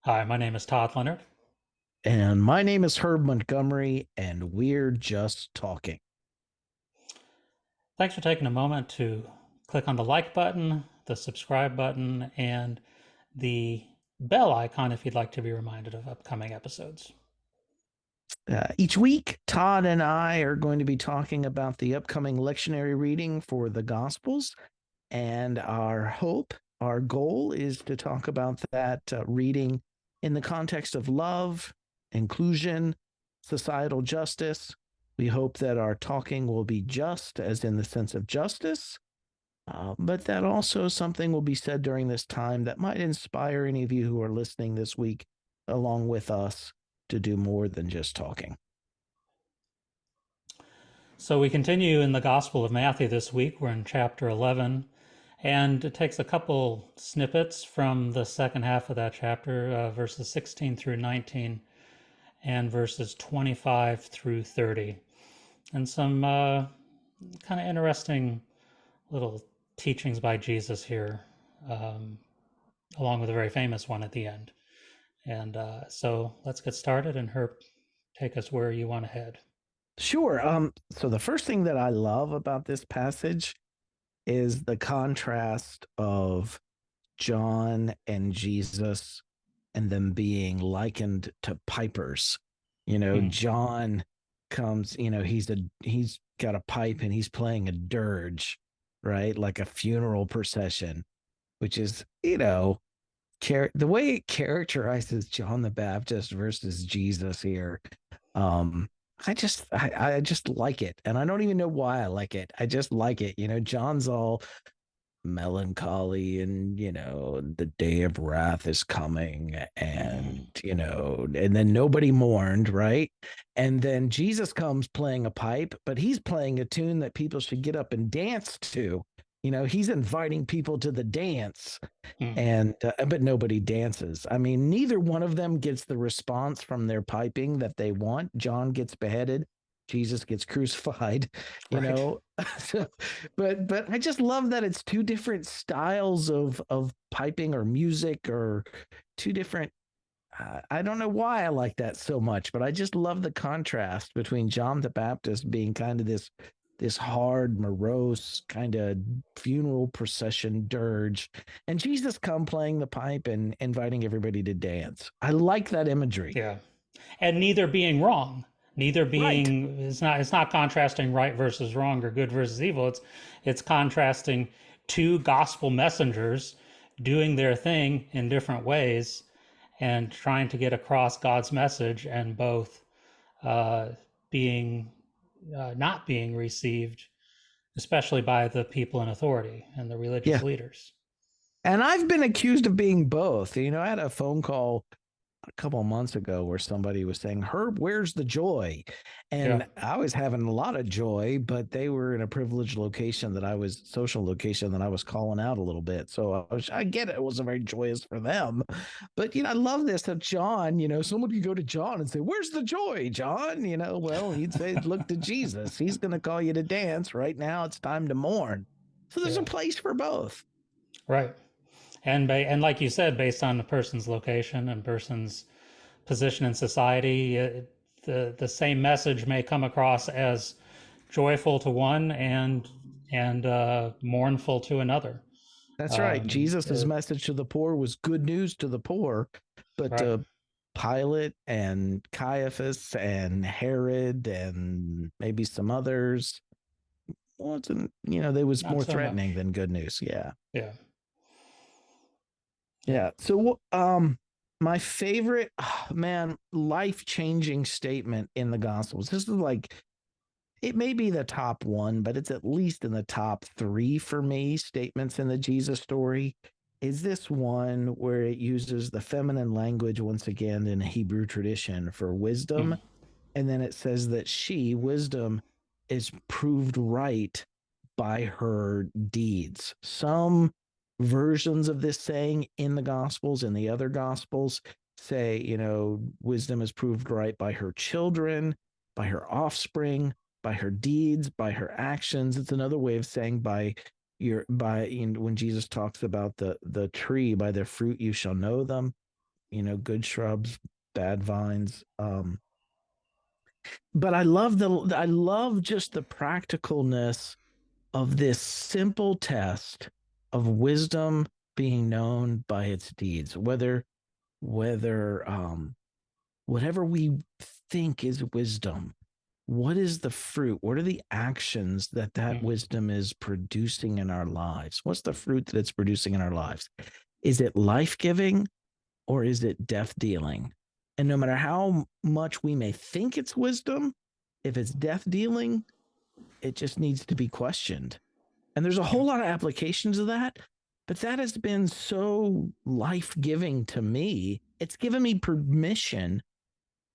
Hi, my name is Todd Leonard. And my name is Herb Montgomery, and we're just talking. Thanks for taking a moment to click on the like button, the subscribe button, and the bell icon if you'd like to be reminded of upcoming episodes. Each week, Todd and I are going to be talking about the upcoming lectionary reading for the Gospels. And our goal is to talk about that reading in the context of love, inclusion, societal justice. We hope that our talking will be just, as in the sense of justice, but that also something will be said during this time that might inspire any of you who are listening this week along with us to do more than just talking. So we continue in the Gospel of Matthew this week. We're in chapter 11, and it takes a couple snippets from the second half of that chapter, verses 16 through 19 and verses 25 through 30, and some kind of interesting little teachings by Jesus here, um, along with a very famous one at the end. And so let's get started, and Herb, take us where you want to head. Sure. So the first thing that I love about this passage is the contrast of John and Jesus and them being likened to pipers. Hmm. John comes, he's got a pipe and he's playing a dirge, right? Like a funeral procession, which is, the way it characterizes John the Baptist versus Jesus here. Um, I just like it, and I don't even know why I like it. I just like it. John's all melancholy, and the day of wrath is coming, Hmm. and then nobody mourned, right? And then Jesus comes playing a pipe, but he's playing a tune that people should get up and dance to. He's inviting people to the dance, Hmm. and but nobody dances. I mean, neither one of them gets the response from their piping that they want. John gets beheaded, Jesus gets crucified, you Right. know. So, but I just love that it's two different styles of piping or music, or two different. I don't know why I like that so much, but I just love the contrast between John the Baptist being kind of this hard, morose kind of funeral procession dirge, and Jesus come playing the pipe and inviting everybody to dance. I like that imagery. Yeah. And neither being wrong. Neither Right. being it's not contrasting right versus wrong or good versus evil. It's contrasting two gospel messengers doing their thing in different ways and trying to get across God's message, and both uh, being not being received, especially by the people in authority and the religious Yeah. leaders. And I've been accused of being both. I had a phone call a couple of months ago where somebody was saying, Herb, where's the joy? Yeah. And I was having a lot of joy, but they were in a privileged social location that I was calling out a little bit. So I get it. It wasn't very joyous for them. But, I love this of John, someone could go to John and say, where's the joy, John? Well, he'd say, look to Jesus. He's going to call you to dance. Right now, it's time to mourn. So there's a Yeah. place for both. Right. And like you said, based on the person's location and person's position in society, the same message may come across as joyful to one and mournful to another. That's right. Um, Jesus's it, message to the poor was good news to the poor, but right. Pilate and Caiaphas and Herod and maybe some others wasn't, they was Not more so threatening much. than good news. Yeah. Yeah. Yeah. Yeah. So, my favorite, man, life-changing statement in the Gospels. This is like, it may be the top one, but it's at least in the top three for me statements in the Jesus story. Is this one where it uses the feminine language once again in a Hebrew tradition for Hmm. wisdom? And then it says that she, wisdom, is proved right by her deeds. Some versions of this saying in the Gospels and the other Gospels say, wisdom is proved right by her children, by her offspring, by her deeds, by her actions. It's another way of saying when Jesus talks about the tree, by their fruit you shall know them. good shrubs, bad vines. But I love just the practicalness of this simple test of wisdom being known by its deeds, whether whatever we think is wisdom, what is the fruit? What are the actions that Mm, wisdom is producing in our lives? What's the fruit that it's producing in our lives? Is it life-giving or is it death dealing? And no matter how much we may think it's wisdom, if it's death dealing, it just needs to be questioned. And there's a yeah. whole lot of applications of that, but that has been so life giving to me. It's given me permission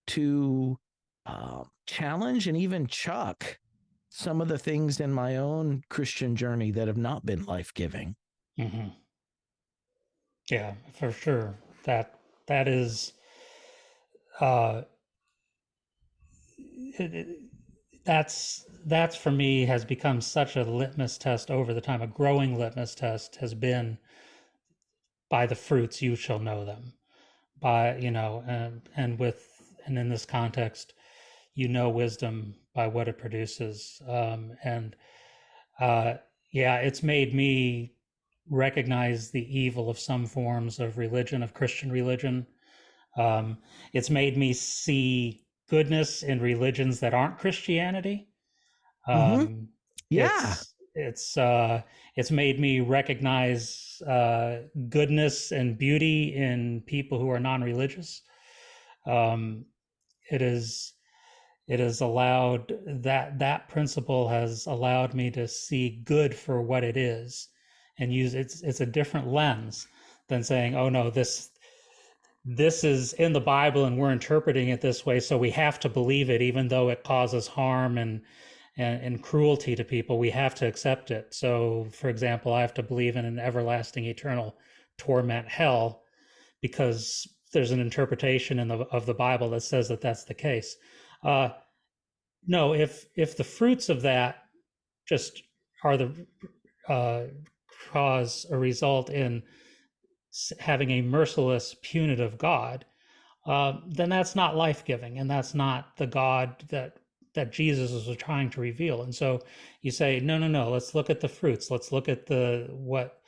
to challenge and even chuck some of the things in my own Christian journey that have not been life giving. Hmm. Yeah, for sure. That is uh, it, it, that's for me has become such a litmus test over the time. A growing litmus test has been by the fruits you shall know them. By and in this context, wisdom by what it produces. And yeah, it's made me recognize the evil of some forms of religion, of Christian religion. Um, it's made me see goodness in religions that aren't Christianity. Mm-hmm. Um, Yeah. it's made me recognize goodness and beauty in people who are non-religious. Um, it is it has allowed that principle has allowed me to see good for what it is, and use it's a different lens than saying, oh no, this is in the Bible and we're interpreting it this way, so we have to believe it, even though it causes harm and cruelty to people. We have to accept it. So, for example, I have to believe in an everlasting, eternal torment hell because there's an interpretation of the Bible that says that that's the case. Uh, no, if the fruits of that just are the uh, cause or result in having a merciless, punitive God, then that's not life giving, and that's not the God that Jesus was trying to reveal. And so you say, no, no, no. Let's look at the fruits. Let's look at the what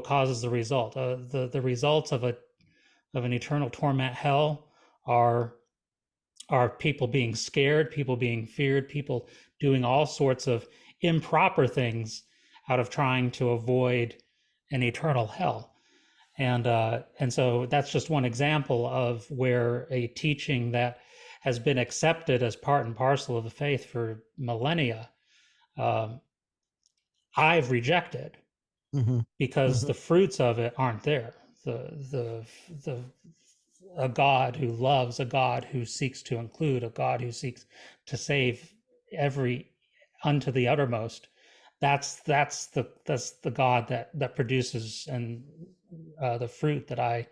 causes the result. The results of an eternal torment hell are are people being scared, people being feared, people doing all sorts of improper things out of trying to avoid an eternal hell. And so that's just one example of where a teaching that has been accepted as part and parcel of the faith for millennia, um, I've rejected Mm-hmm. because Mm-hmm. the fruits of it aren't there. The a God who loves, a God who seeks to include, a God who seeks to save every unto the uttermost. That's the God that produces and the fruit the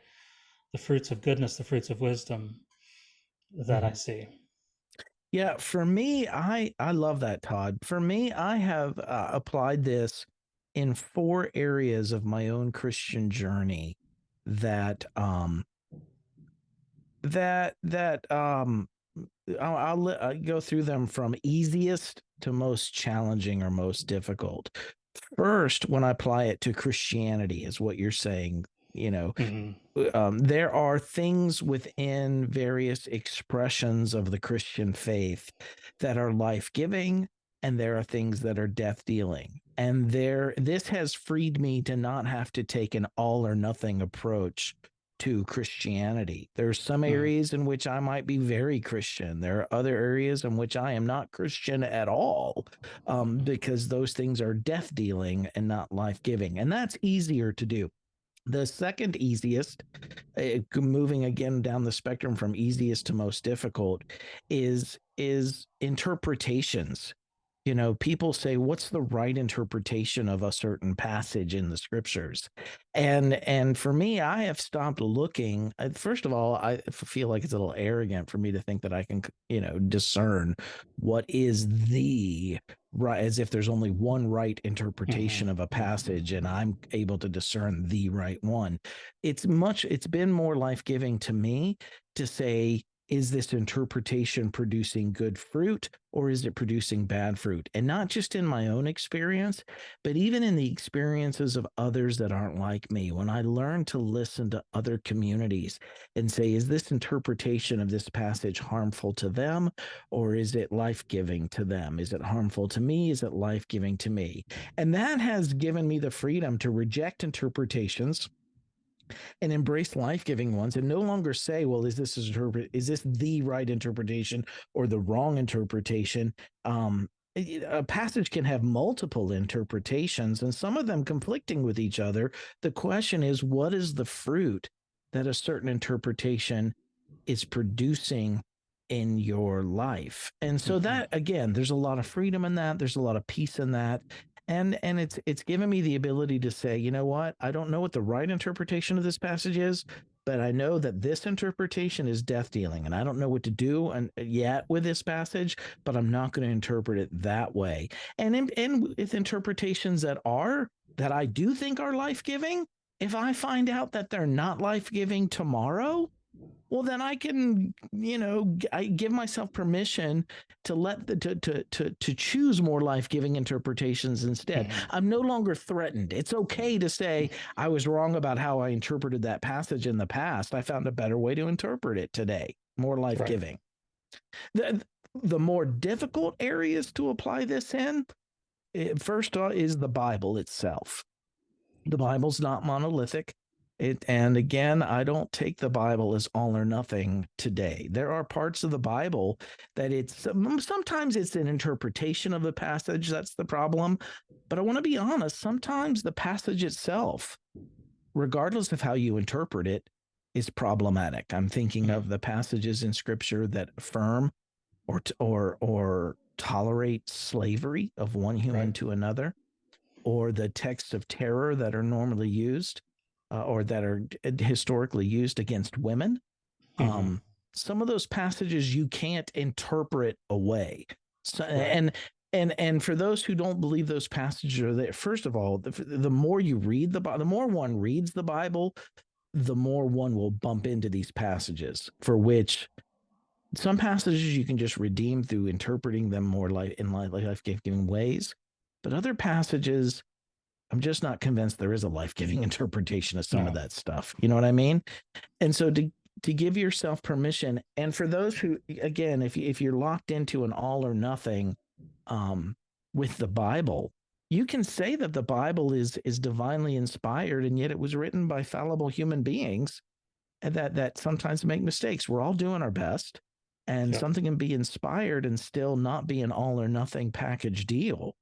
fruits of goodness, the fruits of wisdom that I Mm-hmm. see. Yeah, for me, I love that, Todd. For me, I have applied this in four areas of my own Christian journey that that I'll go through them from easiest to most challenging or most difficult. First, when I apply it to Christianity, is what you're saying. You know, Mm-hmm. there are things within various expressions of the Christian faith that are life giving, and there are things that are death dealing. And this has freed me to not have to take an all or nothing approach to Christianity. There's some Mm-hmm. areas in which I might be very Christian. There are other areas in which I am not Christian at all, because those things are death dealing and not life giving. And that's easier to do. The second easiest, moving again down the spectrum from easiest to most difficult, is interpretations. People say, what's the right interpretation of a certain passage in the scriptures? And for me, I have stopped looking. First of all, I feel like it's a little arrogant for me to think that I can, discern what is the right, as if there's only one right interpretation of a passage and I'm able to discern the right one. It's been more life-giving to me to say, is this interpretation producing good fruit or is it producing bad fruit? And not just in my own experience, but even in the experiences of others that aren't like me. When I learn to listen to other communities and say, is this interpretation of this passage harmful to them or is it life-giving to them? Is it harmful to me? Is it life-giving to me? And that has given me the freedom to reject interpretations and embrace life-giving ones and no longer say, well, is this the right interpretation or the wrong interpretation? A passage can have multiple interpretations and some of them conflicting with each other. The question is, what is the fruit that a certain interpretation is producing in your life? And so that, again, there's a lot of freedom in that. There's a lot of peace in that. And it's given me the ability to say, you know what? I don't know what the right interpretation of this passage is, but I know that this interpretation is death dealing, and I don't know what to do yet with this passage, but I'm not going to interpret it that way. And with interpretations that I do think are life giving, if I find out that they're not life giving tomorrow, well, then I can, I give myself permission to to choose more life-giving interpretations instead. I'm no longer threatened. It's okay to say I was wrong about how I interpreted that passage in the past. I found a better way to interpret it today, more life-giving. Right. The more difficult areas to apply this in, first is the Bible itself. The Bible's not monolithic. And again, I don't take the Bible as all or nothing today. There are parts of the Bible that sometimes it's an interpretation of the passage. That's the problem. But I want to be honest, sometimes the passage itself, regardless of how you interpret it, is problematic. I'm thinking of the passages in Scripture that affirm or tolerate slavery of one human to another, or the texts of terror that are normally used. Or that are historically used against women. Some of those passages you can't interpret away. So, right. And for those who don't believe those passages are there, first of all, the more you read the more one reads the Bible, the more one will bump into these passages, for which some passages you can just redeem through interpreting them more in life-giving ways, but other passages, I'm just not convinced there is a life-giving interpretation of some of that stuff. You know what I mean? And so to give yourself permission, and for those who, again, if you're locked into an all or nothing with the Bible, you can say that the Bible is divinely inspired, and yet it was written by fallible human beings and that sometimes make mistakes. We're all doing our best, and something can be inspired and still not be an all or nothing package deal.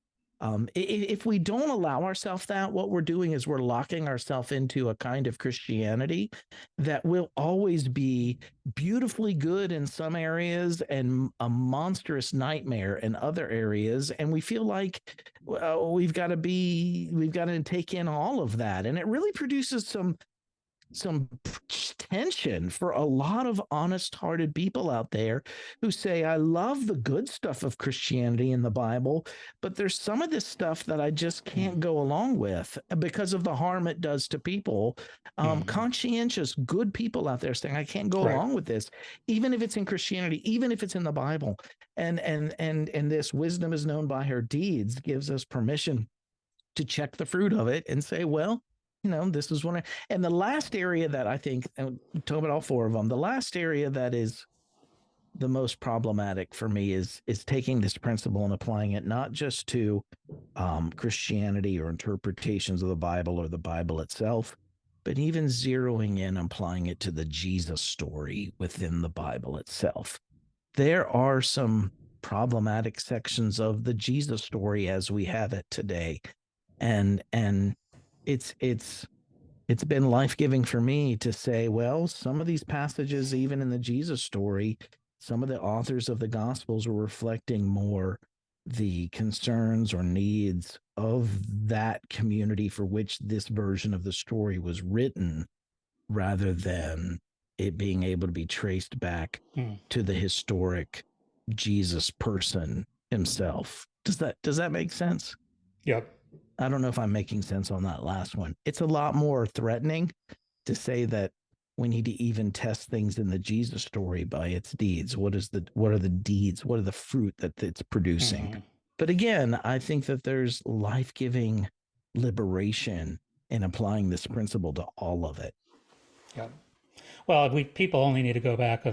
If we don't allow ourselves that, what we're doing is we're locking ourselves into a kind of Christianity that will always be beautifully good in some areas and a monstrous nightmare in other areas. And we feel like we've got to take in all of that. And it really produces some tension for a lot of honest-hearted people out there who say, I love the good stuff of Christianity in the Bible, but there's some of this stuff that I just can't go along with because of the harm it does to people. Conscientious, good people out there saying, I can't go along with this, even if it's in Christianity, even if it's in the Bible. And this wisdom is known by her deeds gives us permission to check the fruit of it and say, well, this is one. And the last area that I think, talk about all four of them, the last area that is the most problematic for me is taking this principle and applying it not just to Christianity or interpretations of the Bible or the Bible itself, but even zeroing in and applying it to the Jesus story within the Bible itself. There are some problematic sections of the Jesus story as we have it today. And it's been life-giving for me to say, well, some of these passages, even in the Jesus story, some of the authors of the Gospels were reflecting more the concerns or needs of that community for which this version of the story was written, rather than it being able to be traced back Mm. to the historic Jesus person himself. Does that make sense? Yep. I don't know if I'm making sense on that last one. It's a lot more threatening to say that we need to even test things in the Jesus story by its deeds. What are the deeds? What are the fruit that it's producing? Hmm. But again, I think that there's life-giving liberation in applying this principle to all of it. Yep. Well, we people only need to go back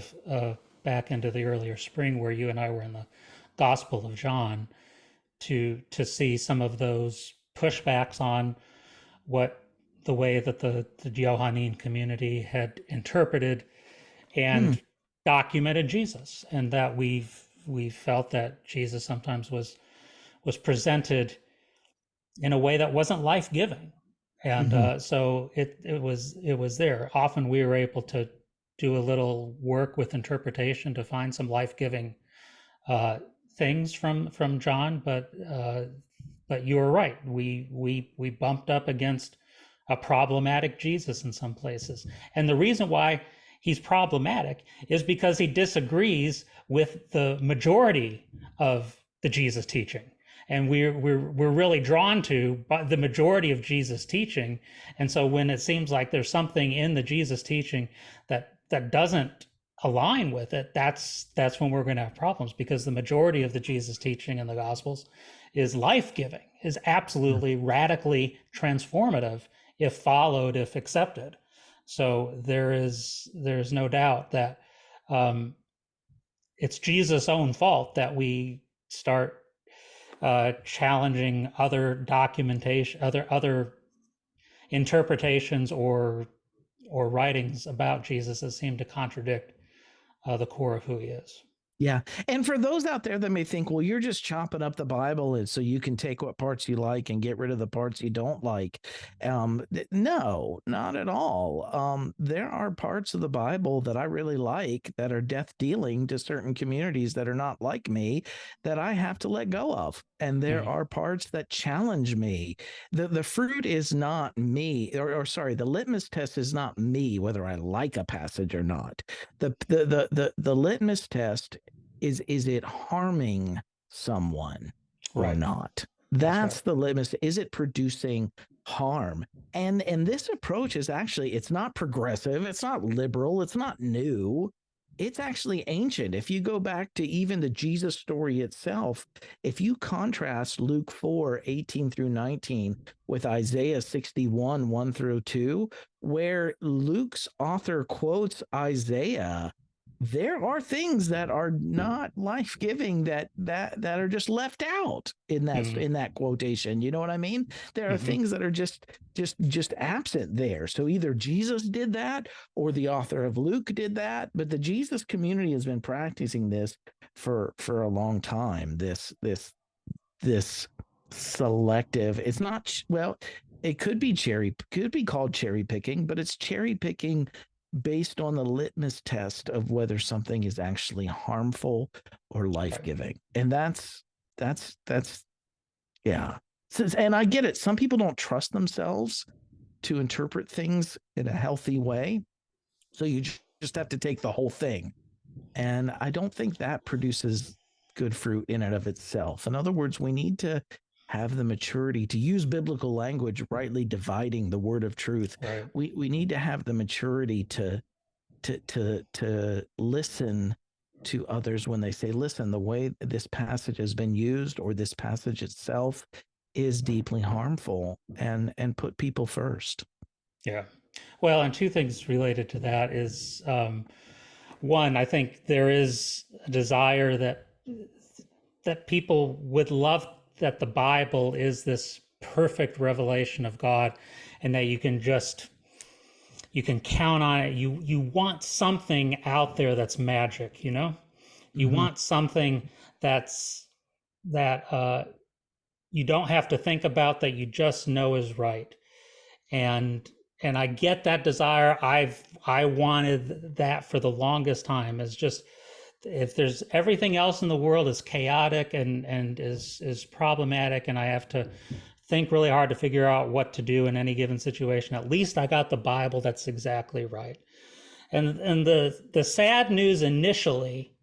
into the earlier spring where you and I were in the Gospel of John to see some of those pushbacks on what the way that the Johannine community had interpreted Hmm. and documented Jesus, and that we felt that Jesus sometimes was presented in a way that wasn't life giving, and Mm-hmm. so it was there. Often we were able to do a little work with interpretation to find some life giving uh, things from John, but you were right. We bumped up against a problematic Jesus in some places, and the reason why he's problematic is because he disagrees with the majority of the Jesus teaching, and we're really drawn to by the majority of Jesus teaching, and so when it seems like there's something in the Jesus teaching that doesn't align with it, that's when we're going to have problems, because the majority of the Jesus teaching in the Gospels is life-giving, is absolutely radically transformative if followed, if accepted. So there's no doubt that um, it's Jesus' own fault that we start challenging other documentation, other interpretations or writings about Jesus that seem to contradict the core of who he is. Yeah. And for those out there that may think, well, you're just chopping up the Bible and so you can take what parts you like and get rid of the parts you don't like. No, not at all. There are parts of the Bible that I really like that are death dealing to certain communities that are not like me, that I have to let go of. And there Mm. are parts that challenge me. The fruit is not me, or sorry, the litmus test is not me, whether I like a passage or not. The litmus test is it harming someone or Right. not? That's right. That's the litmus. Is it producing harm? And this approach is actually, it's not progressive, it's not liberal, it's not new. It's actually ancient. If you go back to even the Jesus story itself, if you contrast Luke 4:18 through 19 with Isaiah 61, 1 through 2, where Luke's author quotes Isaiah, there are things that are not life-giving that are just left out in Mm-hmm. that quotation. You know what I mean? There are Mm-hmm. things that are just absent there. So either Jesus did that or the author of Luke did that, but the Jesus community has been practicing this for a long time. This selective, it's not, well, it could be called cherry picking, but it's cherry picking based on the litmus test of whether something is actually harmful or Right. life-giving. And that's yeah. And I get it, some people don't trust themselves to interpret things in a healthy way, so you just have to take the whole thing. And I don't think that produces good fruit in and of itself. In other words, we need to have the maturity to use biblical language, rightly dividing the word of truth. Right. We need to have the maturity to listen to others when they say, listen, the way this passage has been used or this passage itself is deeply harmful, and put people first. Yeah. Well, and two things related to that is one, I think there is a desire that people would love that the Bible is this perfect revelation of God, and that you can count on it. You want something out there that's magic, you know? You Mm-hmm. want something that you don't have to think about, that you just know is right. And I get that desire. I wanted that for the longest time, is just if there's everything else in the world is chaotic and is problematic, and I have to think really hard to figure out what to do in any given situation, at least I got the Bible that's exactly right. And the sad news initially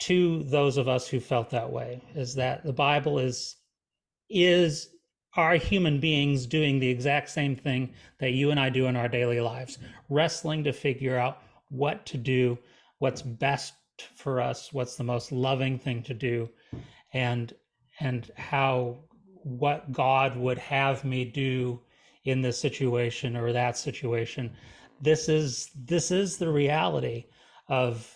to those of us who felt that way is that the Bible is our human beings doing the exact same thing that you and I do in our daily lives, wrestling to figure out what to do, what's best for us, what's the most loving thing to do, and how what God would have me do in this situation or that situation. This is the reality of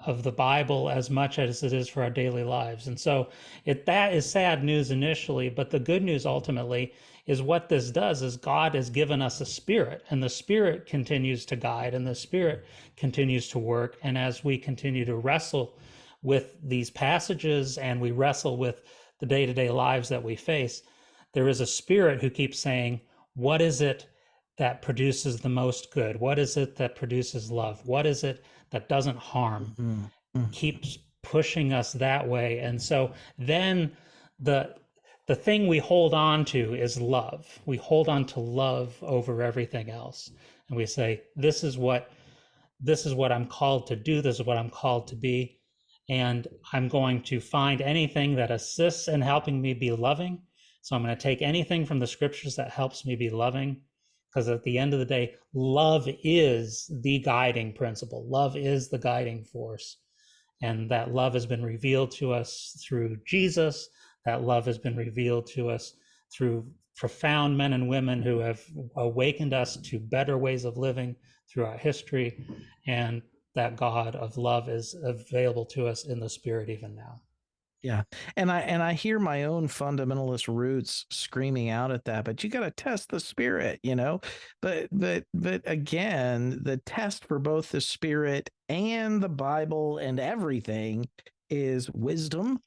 of the Bible as much as it is for our daily lives. And so that is sad news initially, but the good news ultimately is what this does is God has given us a spirit, and the spirit continues to guide, and the spirit continues to work. And as we continue to wrestle with these passages and we wrestle with the day-to-day lives that we face, there is a spirit who keeps saying, what is it that produces the most good? What is it that produces love? What is it that doesn't harm? Mm-hmm. Keeps pushing us that way. And so then the thing we hold on to is love. We hold on to love over everything else. And we say, this is what I'm called to do. This is what I'm called to be. And I'm going to find anything that assists in helping me be loving. So I'm going to take anything from the scriptures that helps me be loving. Because at the end of the day, love is the guiding principle. Love is the guiding force. And that love has been revealed to us through Jesus. That love has been revealed to us through profound men and women who have awakened us to better ways of living throughout history. And that God of love is available to us in the Spirit even now. Yeah. And I hear my own fundamentalist roots screaming out at that, but you got to test the spirit, you know. But again, the test for both the spirit and the Bible and everything is wisdom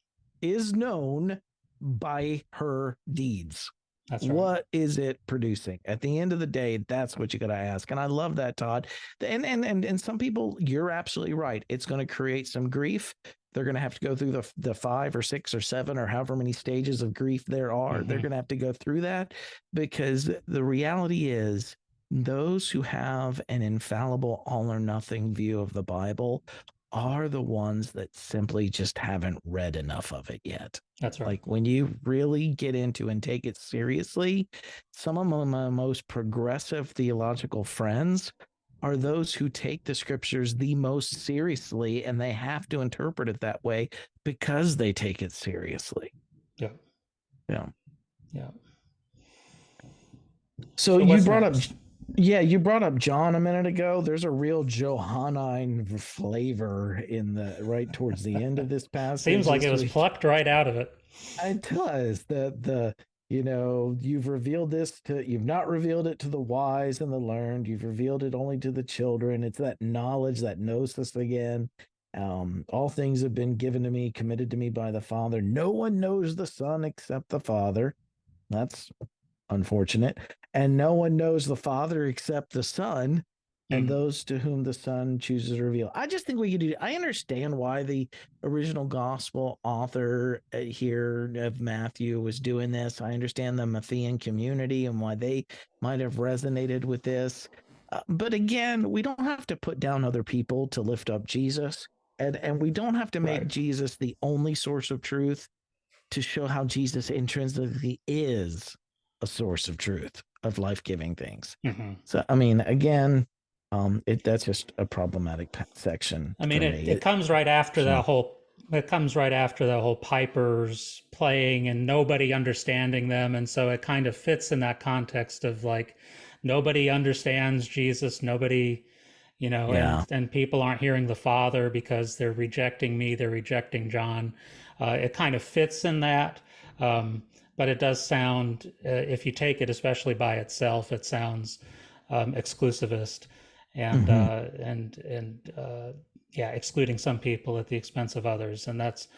is known by her deeds. That's right. What is it producing? At the end of the day, that's what you got to ask. And I love that, Todd. And some people, you're absolutely right. It's going to create some grief. They're going to have to go through the 5 or 6 or 7 or however many stages of grief there are. Mm-hmm. They're going to have to go through that, because the reality is those who have an infallible all or nothing view of the Bible are the ones that simply just haven't read enough of it yet. That's right. Like when you really get into and take it seriously, some of my most progressive theological friends are those who take the scriptures the most seriously, and they have to interpret it that way because they take it seriously. Yeah. Yeah. Yeah. So you brought next? You brought up John a minute ago. There's a real Johannine flavor in the right towards the end of this passage. Seems like it was plucked right out of it. It does. You've revealed this you've not revealed it to the wise and the learned. You've revealed it only to the children. It's that knowledge that knows us again. All things have been given to me, committed to me by the Father. No one knows the Son except the Father. That's unfortunate. And no one knows the Father except the Son, and those to whom the Son chooses to reveal. I just think we could do. I understand why the original gospel author here of Matthew was doing this. I understand the Matthean community and why they might have resonated with this. But again, we don't have to put down other people to lift up Jesus, and we don't have to make Jesus the only source of truth to show how Jesus intrinsically is a source of truth, of life-giving things. So, I mean, again, that's just a problematic section. I mean, it comes right after that whole. It comes right after the whole pipers playing and nobody understanding them, and so it kind of fits in that context of like nobody understands Jesus, nobody, and people aren't hearing the Father because they're rejecting me, they're rejecting John. It kind of fits in that, but it does sound, if you take it especially by itself, it sounds exclusivist. And excluding some people at the expense of others. And that's,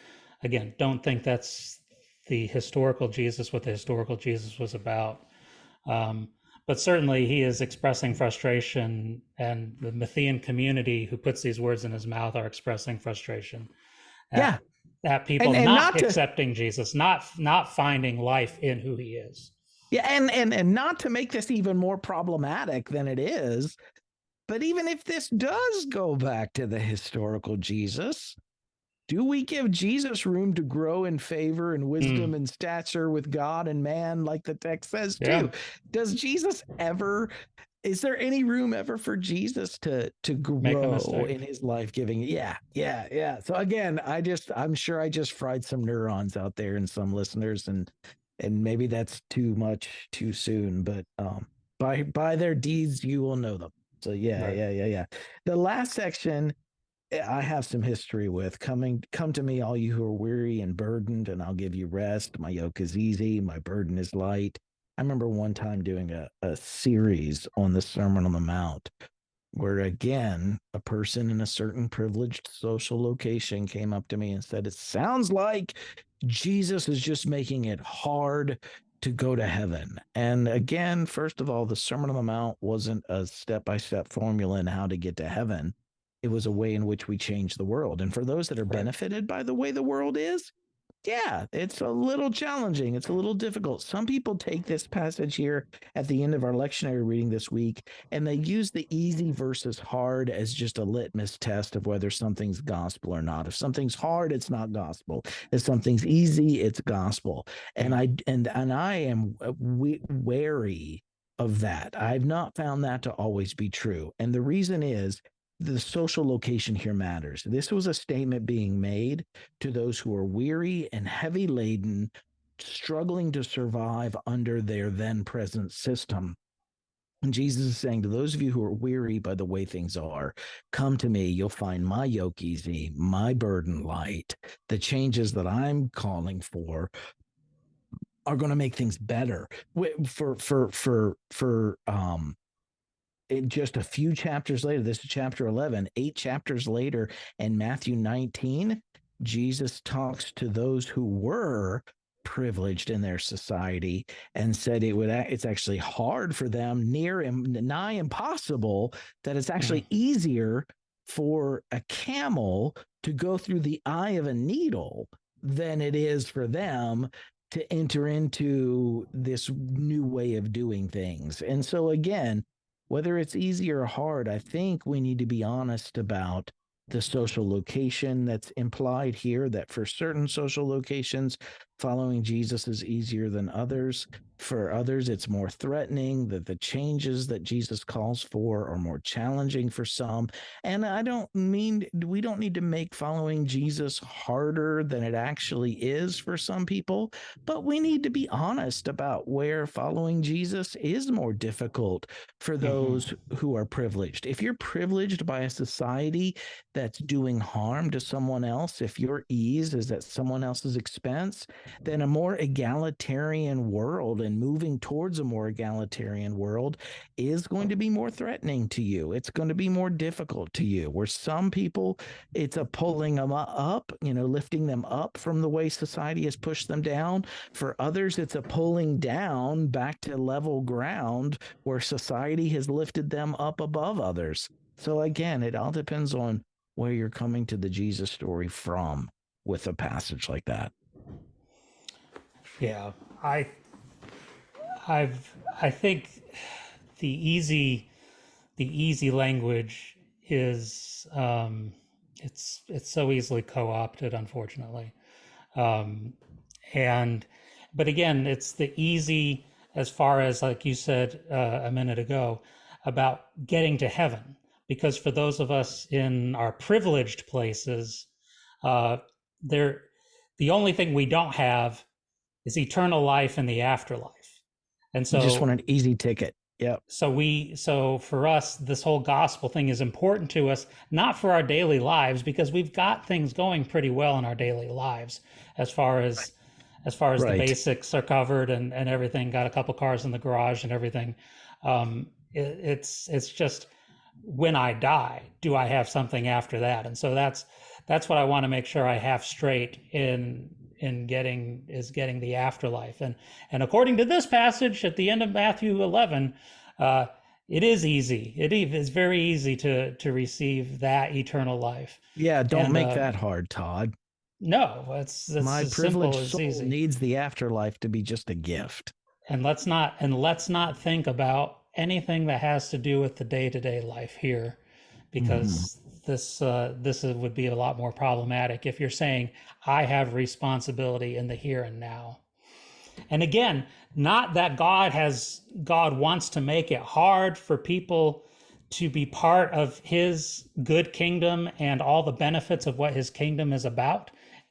again, don't think that's the historical Jesus, what the historical Jesus was about. but certainly he is expressing frustration, and the Matthean community who puts these words in his mouth are expressing frustration Yeah. at people And not not to accepting Jesus, not finding life in who he is. yeah, and not to make this even more problematic than it is, but even if this does go back to the historical Jesus, do we give Jesus room to grow in favor and wisdom Mm, and stature with God and man, like the text says yeah, too? Does Jesus ever, is there any room ever for Jesus to make a grow mistake. in his life giving? Yeah, yeah, yeah. So again, I'm sure I just fried some neurons out there in some listeners, and maybe that's too much too soon, but by their deeds you will know them. So yeah, Right. yeah, yeah, yeah. The last section I have some history with. Come to me, all you who are weary and burdened, and I'll give you rest. My yoke is easy, my burden is light. I remember one time doing a series on the Sermon on the Mount, where again, a person in a certain privileged social location came up to me and said, "It sounds like Jesus is just making it hard to go to heaven." And again, first of all, the Sermon on the Mount wasn't a step by step formula in how to get to heaven. It was a way in which we change the world. And for those that are Right. benefited by the way the world is, yeah, it's a little challenging. It's a little difficult. Some people take this passage here at the end of our lectionary reading this week, and they use the easy versus hard as just a litmus test of whether something's gospel or not. If something's hard, it's not gospel. If something's easy, it's gospel. And Yeah. I am wary of that. I've not found that to always be true. And the reason is the social location here matters. This was a statement being made to those who are weary and heavy laden, struggling to survive under their then present system. And Jesus is saying to those of you who are weary by the way things are, come to me. You'll find my yoke easy, my burden light. The changes that I'm calling for are going to make things better. Just a few chapters later, this is chapter 11, 8 chapters later, in Matthew 19, Jesus talks to those who were privileged in their society and said it's actually hard for them, near and nigh impossible, that it's Mm, actually easier for a camel to go through the eye of a needle than it is for them to enter into this new way of doing things. And so again, whether it's easy or hard, I think we need to be honest about the social location that's implied here, that for certain social locations, following Jesus is easier than others. For others, it's more threatening, that the changes that Jesus calls for are more challenging for some. And I don't mean we don't need to make following Jesus harder than it actually is for some people, but we need to be honest about where following Jesus is more difficult for mm-hmm. those who are privileged. If you're privileged by a society that's doing harm to someone else, if your ease is at someone else's expense, then a more egalitarian world and moving towards a more egalitarian world is going to be more threatening to you. It's going to be more difficult to you. Where some people, it's a pulling them up, lifting them up from the way society has pushed them down. For others, it's a pulling down back to level ground where society has lifted them up above others. So again, it all depends on where you're coming to the Jesus story from with a passage like that. Yeah. I I think the easy language is it's so easily co-opted, unfortunately. Um, and but again, it's the easy, as far as, like you said a minute ago, about getting to heaven, because for those of us in our privileged places, uh, there the only thing we don't have is eternal life in the afterlife. And You just so want an easy ticket. Yep. so for us, this whole gospel thing is important to us, not for our daily lives, because we've got things going pretty well in our daily lives, as far as the Right. basics are covered, and everything, got a couple cars in the garage and everything. It's just, when I die, do I have something after that? And so that's what I want to make sure I have straight getting the afterlife. And according to this passage at the end of Matthew 11, uh, it is easy. It is very easy to receive that eternal life. Yeah, don't And make that hard, Todd. no, it's My as simple privileged as soul easy. needs the afterlife to be just a gift. And let's not think about anything that has to do with the day-to-day life here, Mm-hmm. because would be a lot more problematic if you're saying I have responsibility in the here and now. And again, not that God wants to make it hard for people to be part of his good kingdom and all the benefits of what his kingdom is about.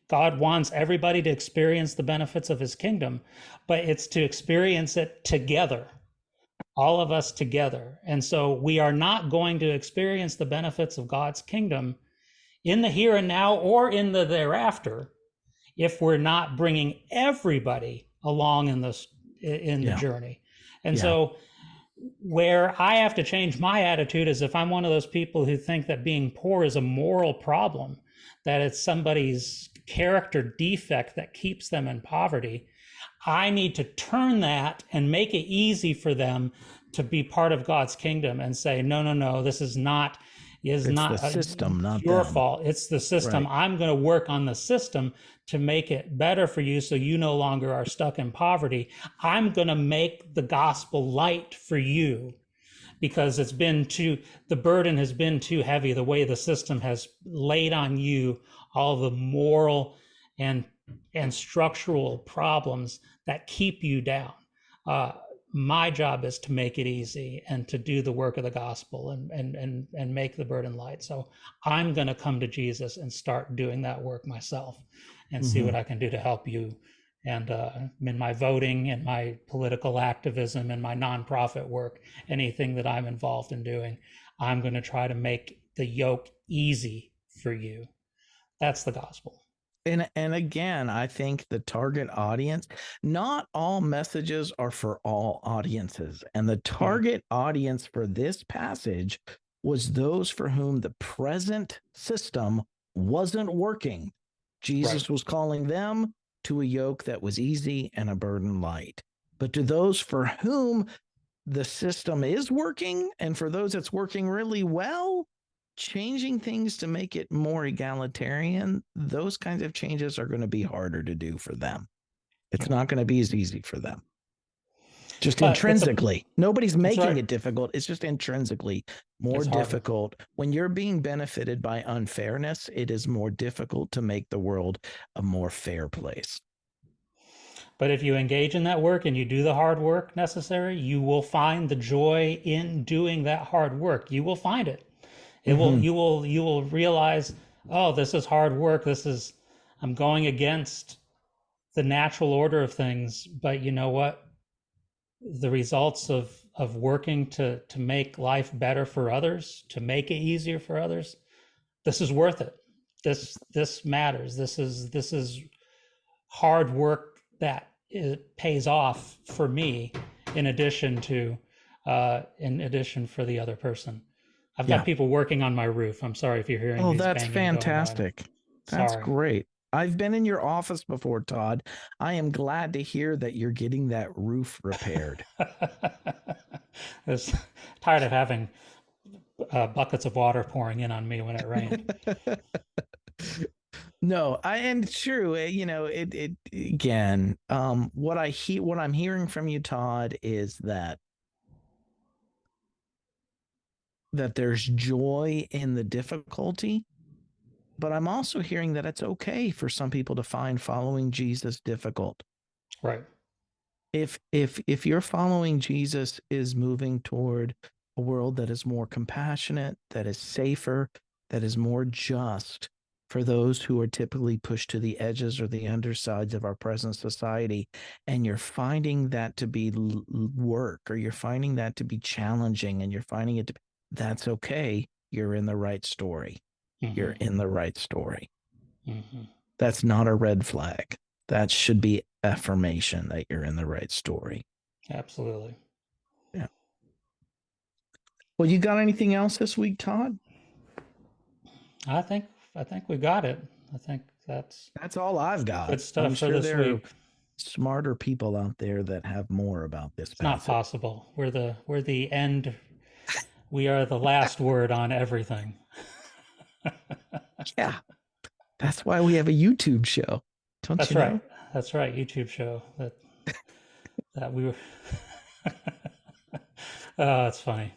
God wants everybody to experience the benefits of his kingdom, but it's to experience it together, all of us together. And so we are not going to experience the benefits of God's kingdom in the here and now or in the thereafter if we're not bringing everybody along in the Yeah. journey. And Yeah. so where I have to change my attitude is if I'm one of those people who think that being poor is a moral problem, that it's somebody's character defect that keeps them in poverty, I need to turn that and make it easy for them to be part of God's kingdom and say, no, no, no, this is not It's the system, not your them. fault. It's the system. Right. I'm going to work on the system to make it better for you so you no longer are stuck in poverty. I'm going to make the gospel light for you because the burden has been too heavy, the way the system has laid on you all the moral and structural problems that keep you down. uh, my job is to make it easy and to do the work of the gospel and make the burden light. So I'm going to come to Jesus and start doing that work myself and see Mm-hmm. what I can do to help you. And in my voting and my political activism and my nonprofit work, anything that I'm involved in doing, I'm going to try to make the yoke easy for you. That's the gospel. And again, I think the target audience, not all messages are for all audiences. And the Mhm. target audience for this passage was those for whom the present system wasn't working. Right. Jesus was calling them to a yoke that was easy and a burden light. But to those for whom the system is working, and for those it's working really well, changing things to make it more egalitarian, those kinds of changes are going to be harder to do for them. It's not going to be as easy for them. Just But intrinsically, nobody's it's making right. it difficult. It's just intrinsically more It's harder. difficult. When you're being benefited by unfairness, it is more difficult to make the world a more fair place. But if you engage in that work and you do the hard work necessary, you will find the joy in doing that hard work. You will find it. It will Mm-hmm. you will realize, oh, this is hard work. I'm going against the natural order of things, but you know what? The results of working to make life better for others, to make it easier for others, this is worth it. This matters. This is hard work that it pays off for me in addition for the other person. I've got Yeah. people working on my roof. I'm sorry if you're hearing Oh, these that's banging going on. fantastic. That's Sorry. great. I've been in your office before, Todd. I am glad to hear that you're getting that roof repaired. I was tired of having buckets of water pouring in on me when it rained. No, and it's true. It again. What I'm hearing from you, Todd, is that there's joy in the difficulty, but I'm also hearing that it's okay for some people to find following Jesus difficult. Right. If you're following Jesus is moving toward a world that is more compassionate, that is safer, that is more just for those who are typically pushed to the edges or the undersides of our present society, and you're finding that to be work, or you're finding that to be challenging, and you're finding it to be, that's okay. You're in the right story. You're Mm-hmm. in the right story. Mm-hmm. That's not a red flag. That should be affirmation that you're in the right story. Absolutely. Yeah. Well, you got anything else this week, Todd? I think I think we got it. I think That's all I've got. good I'm stuff for sure this there are week. smarter people out there that have more about this It's not passage. possible. We're the end. We are the last word on everything. Yeah, that's why we have a YouTube show. Don't That's you know? right. That's right. YouTube show that we were. Oh, it's funny.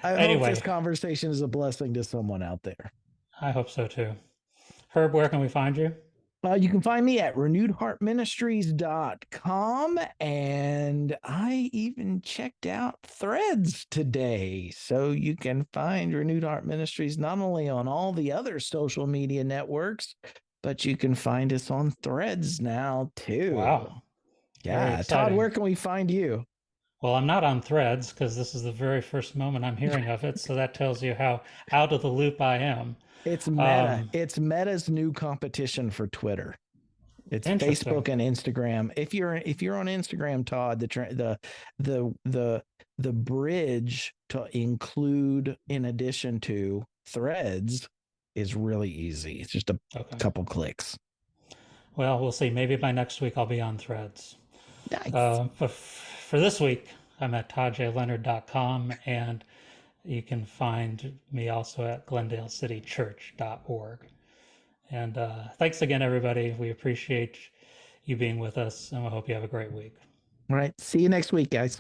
I hope this Anyway, conversation is a blessing to someone out there. I hope so too. Herb, where can we find you? You can find me at renewedheartministries.com. And I even checked out Threads today. So you can find Renewed Heart Ministries not only on all the other social media networks, but you can find us on Threads now too. Wow, very Yeah. Todd, exciting. where can we find you? Well, I'm not on Threads because this is the very first moment I'm hearing of it, so that tells you how out of the loop I am. It's Meta. It's Meta's new competition for Twitter. It's Interesting. Facebook and Instagram. If you're on Instagram, Todd, the bridge to include in addition to threads is really easy. It's just a Okay. couple clicks. Well, we'll see. Maybe by next week I'll be on Threads. Nice. But for this week, I'm at toddjleonard.com, and you can find me also at glendalecitychurch.org. And thanks again, everybody. We appreciate you being with us, and we hope you have a great week. All right. See you next week, guys.